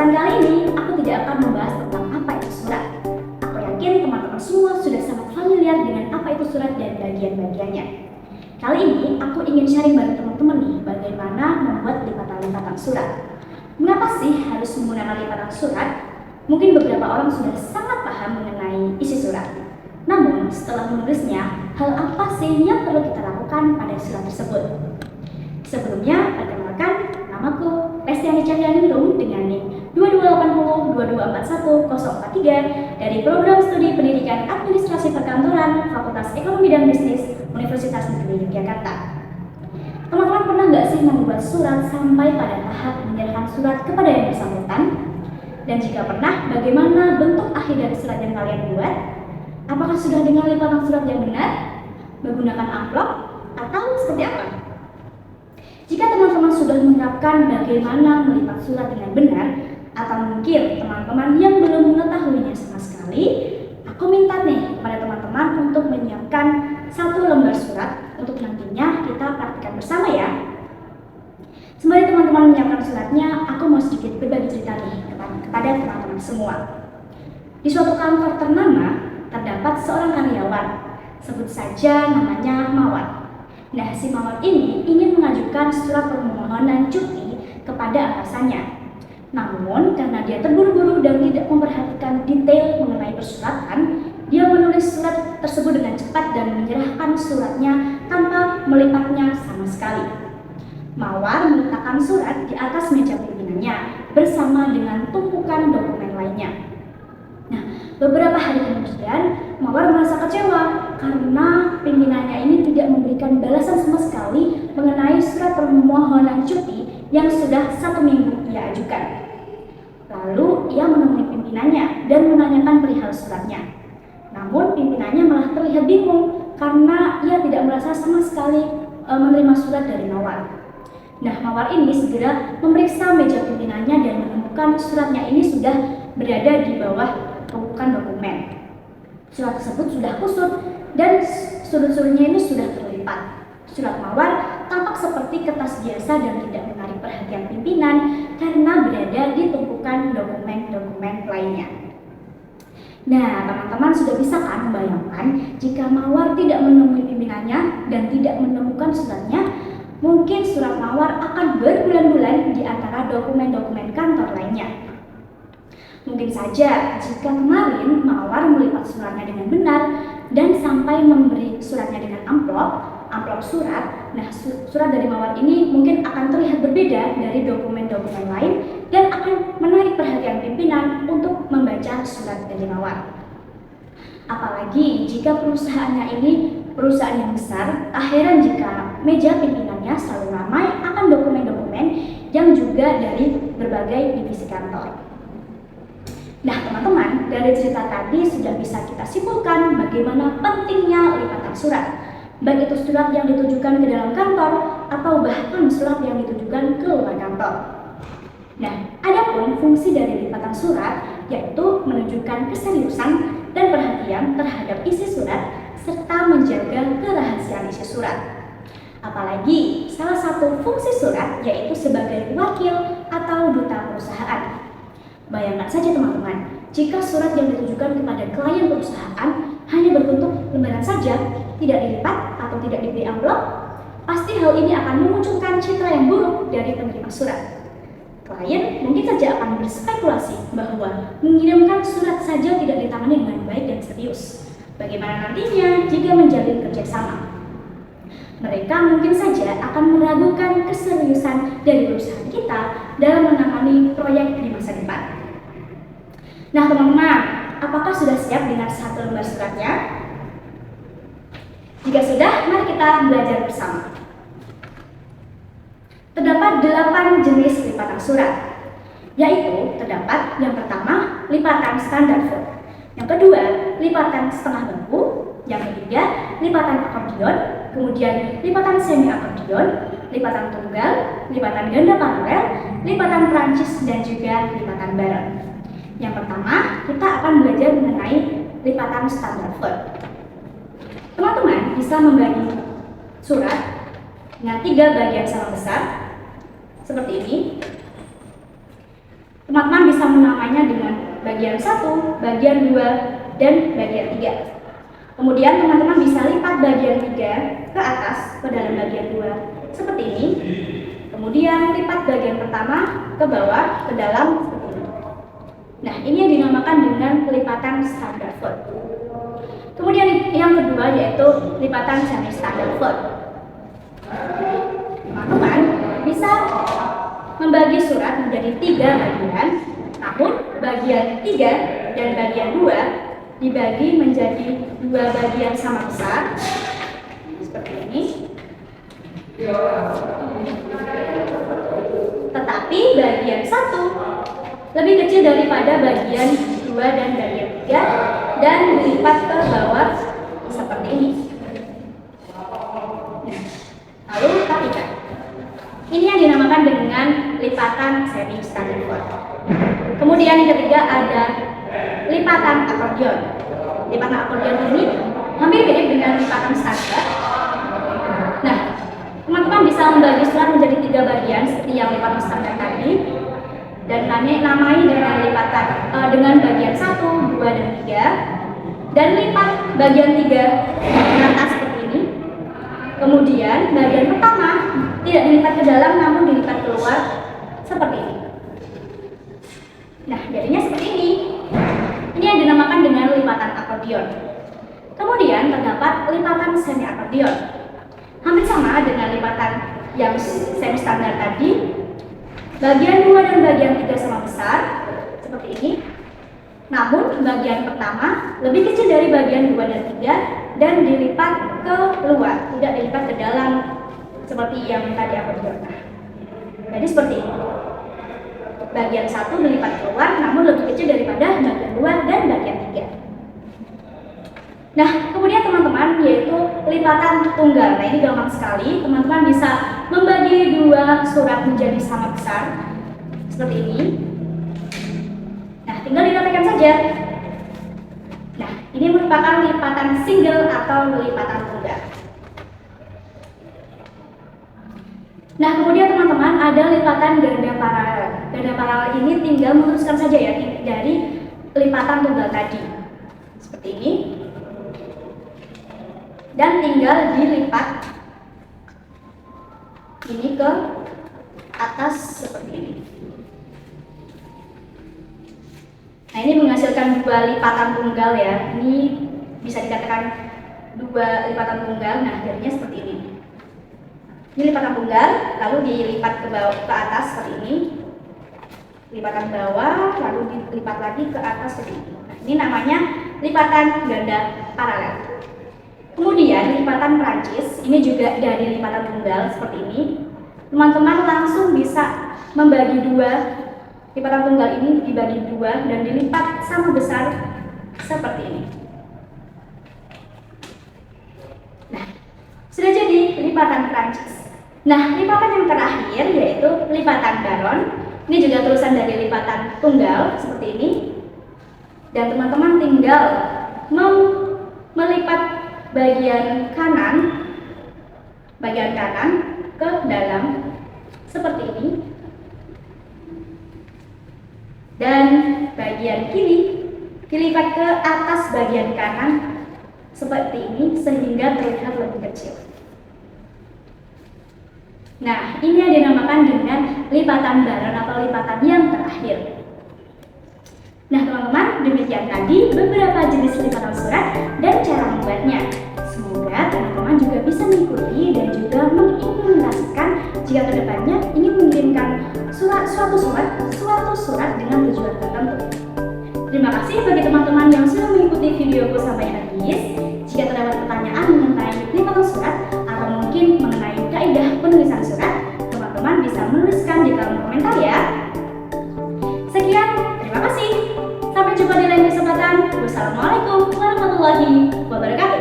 kesempatan kali ini, aku tidak akan membahas tentang apa itu surat. Aku yakin teman-teman semua sudah sangat familiar dengan apa itu surat dan bagian-bagiannya. Kali ini, aku ingin sharing bareng teman-teman nih, bagaimana membuat lipatan-lipatan surat. Mengapa sih harus menggunakan lipatan surat? Mungkin beberapa orang sudah sangat paham mengenai isi surat. Namun, setelah menulisnya, hal apa sih yang perlu kita lakukan pada surat tersebut? Sebelumnya, perkenalkan, namaku Restiani Cahyaningrum dengan NIM 22802241 dari Program Studi Pendidikan Administrasi Perkantoran Fakultas Ekonomi dan Bisnis Universitas Negeri Yogyakarta. Teman-teman pernah nggak sih membuat surat sampai pada tahap menyerahkan surat kepada yang bersangkutan? Dan jika pernah, bagaimana bentuk akhir dari surat yang kalian buat? Apakah sudah dengan lipatan surat yang benar? Menggunakan amplop? Atau seperti apa? Jika teman-teman sudah menerapkan bagaimana melipat surat dengan benar, atau mungkin teman-teman yang belum mengetahuinya sama sekali, aku minta nih kepada teman-teman untuk menyiapkan satu lembar surat untuk nantinya kita praktikkan bersama ya. Sembari teman-teman menyiapkan suratnya, aku mau sedikit berbagi cerita nih kepada teman-teman semua. Di suatu kantor ternama, terdapat seorang karyawan, sebut saja namanya Mawar. Nah, si Mawar ini ingin mengajukan surat permohonan cuti kepada atasannya. Namun, karena dia terburu-buru dan tidak memperhatikan detail mengenai persyaratan, dia menulis surat tersebut dengan cepat dan menyerahkan suratnya tanpa melipatnya sama sekali. Mawar meletakkan surat di atas meja pimpinannya bersama dengan tumpukan dokumen lainnya. Nah, beberapa hari kemudian, Mawar merasa kecewa karena pimpinannya ini tidak memberikan balasan sama sekali mengenai surat permohonan cuti yang sudah 1 minggu ia ajukan. Lalu, ia menemui pimpinannya dan menanyakan perihal suratnya. Namun, pimpinannya malah terlihat bingung karena ia tidak merasa sama sekali menerima surat dari Mawar. Nah, Mawar ini segera memeriksa meja pimpinannya dan menemukan suratnya ini sudah berada di bawah tumpukan dokumen. Surat tersebut sudah kusut dan sudut-sudutnya ini sudah terlipat. Surat Mawar tampak seperti kertas biasa dan tidak menarik perhatian pimpinan karena berada di tumpukan dokumen-dokumen lainnya. Nah, teman-teman sudah bisa kan membayangkan jika Mawar tidak menemui pimpinannya dan tidak menemukan suratnya, mungkin surat Mawar akan berbulan-bulan di antara dokumen-dokumen kantor lainnya. Mungkin saja jika kemarin Mawar melipat suratnya dengan benar dan sampai memberi suratnya dengan amplop surat, nah surat dari Mawar ini mungkin akan terlihat berbeda dari dokumen-dokumen lain dan akan menarik perhatian pimpinan untuk membaca surat dari Mawar. Apalagi jika perusahaannya ini perusahaan yang besar, tak heran jika meja pimpinannya selalu ramai akan dokumen-dokumen yang juga dari berbagai divisi kantor. Nah, teman-teman, dari cerita tadi sudah bisa kita simpulkan bagaimana pentingnya lipatan surat. Baik itu surat yang ditujukan ke dalam kantor atau bahkan surat yang ditujukan ke luar kantor. Nah, adapun fungsi dari lipatan surat yaitu menunjukkan keseriusan dan perhatian terhadap isi surat serta menjaga kerahasiaan isi surat. Apalagi salah satu fungsi surat yaitu sebagai wakil atau duta perusahaan. Bayangkan saja teman-teman, jika surat yang ditujukan kepada klien perusahaan hanya berbentuk lembaran saja, tidak dilipat atau tidak diberi amplop, pasti hal ini akan memunculkan citra yang buruk dari penerima surat. Klien mungkin saja akan berspekulasi bahwa mengirimkan surat saja tidak ditangani dengan baik dan serius. Bagaimana nantinya jika menjalin kerjasama? Mereka mungkin saja akan meragukan keseriusan dari perusahaan kita dalam menangani proyek di masa depan. Nah teman-teman, apakah sudah siap dengan satu lembar suratnya? Jika sudah, mari kita belajar bersama. Terdapat 8 jenis lipatan surat, yaitu terdapat yang pertama, lipatan standar font. Yang kedua, lipatan setengah bangku. Yang ketiga, lipatan akordion. Kemudian lipatan semi akordion, lipatan tunggal, lipatan ganda paralel, lipatan Prancis, dan juga lipatan baron. Yang pertama, kita akan belajar mengenai lipatan standar font. Teman-teman bisa membagi surat dengan 3 bagian sama besar seperti ini. teman-teman bisa menamainya dengan bagian 1, bagian 2, dan bagian 3. Kemudian teman-teman bisa lipat bagian 3 ke atas ke dalam bagian 2 seperti ini. Kemudian lipat bagian pertama ke bawah ke dalam seperti ini. Nah, ini yang dinamakan dengan lipatan standar fold. Kemudian yang kedua yaitu lipatan semi standar fold. Teman-teman bisa membagi surat menjadi 3 bagian, namun bagian 3 dan bagian 2 dibagi menjadi 2 bagian sama besar seperti ini. Tetapi bagian 1 lebih kecil daripada bagian 2 dan bagian 3 dan dilipat ke bawah seperti ini. Lalu kita lipat. Ini yang dinamakan dengan lipatan semi standar fold. Kemudian yang ketiga ada lipatan akordion. Lipatan akordion ini hampir mirip dengan lipatan standar. Nah, teman-teman bisa membagi surat menjadi 3 bagian seperti yang lipatan standar tadi, dan namai dengan lipatan dengan bagian 1, 2, dan 3, dan lipat bagian 3 ke atas seperti ini. Kemudian bagian pertama tidak dilipat ke dalam namun dilipat keluar seperti ini. Nah, jadinya seperti ini. Ini yang dinamakan dengan lipatan akordion. Kemudian terdapat lipatan semi akordion. Hampir sama dengan lipatan yang semi standar tadi. Bagian 2 dan bagian 3 sama besar seperti ini. Namun bagian pertama lebih kecil dari bagian 2 dan 3 dan dilipat ke luar, tidak dilipat ke dalam seperti yang tadi akordion. Jadi seperti ini. Bagian 1 dilipat keluar namun lebih kecil daripada bagian 2 dan bagian 3. Nah, kemudian teman-teman yaitu lipatan tunggal. Nah, ini gampang sekali. Teman-teman bisa membagi 2 surat menjadi sama besar seperti ini. Nah, tinggal dirapatkan saja. Nah, ini merupakan lipatan single atau lipatan tunggal. Nah, kemudian teman-teman ada lipatan ganda paralel. Ganda paralel ini tinggal meneruskan saja ya dari lipatan tunggal tadi. Seperti ini. Dan tinggal dilipat ini ke atas seperti ini. Nah, ini menghasilkan 2 lipatan tunggal ya. Ini bisa dikatakan 2 lipatan tunggal. Nah, jadinya seperti ini. Ini lipatan tunggal, lalu dilipat ke bawah ke atas seperti ini. Lipatan bawah, lalu dilipat lagi ke atas seperti ini. Nah, ini namanya lipatan ganda paralel. Kemudian lipatan Prancis, ini juga dari lipatan tunggal seperti ini. Teman-teman langsung bisa membagi 2 lipatan tunggal ini dibagi 2 dan dilipat sama besar seperti ini. Nah, sudah jadi lipatan Prancis. Nah, lipatan yang terakhir yaitu lipatan Baron. Ini juga terusan dari lipatan tunggal seperti ini. Dan teman-teman tinggal melipat bagian kanan ke dalam seperti ini, dan bagian kiri dilipat ke atas bagian kanan seperti ini sehingga terlihat lebih kecil. Nah, ini yang dinamakan dengan lipatan Baron atau lipatan yang terakhir. Nah, teman-teman, demikian tadi beberapa jenis lipatan surat dan cara membuatnya. Semoga teman-teman juga bisa mengikuti dan juga mengimplementasikan jika kedepannya ingin mengirimkan suatu surat dengan tujuan tertentu. Terima kasih bagi teman-teman yang sudah mengikuti videoku sampai habis. Jika terdapat pertanyaan mengenai lipatan surat atau mungkin mengenai kaidah penulisan surat, teman-teman bisa menuliskan di kolom komentar ya. Sekian, terima kasih. Sampai jumpa di lain kesempatan. Wassalamualaikum warahmatullahi wabarakatuh.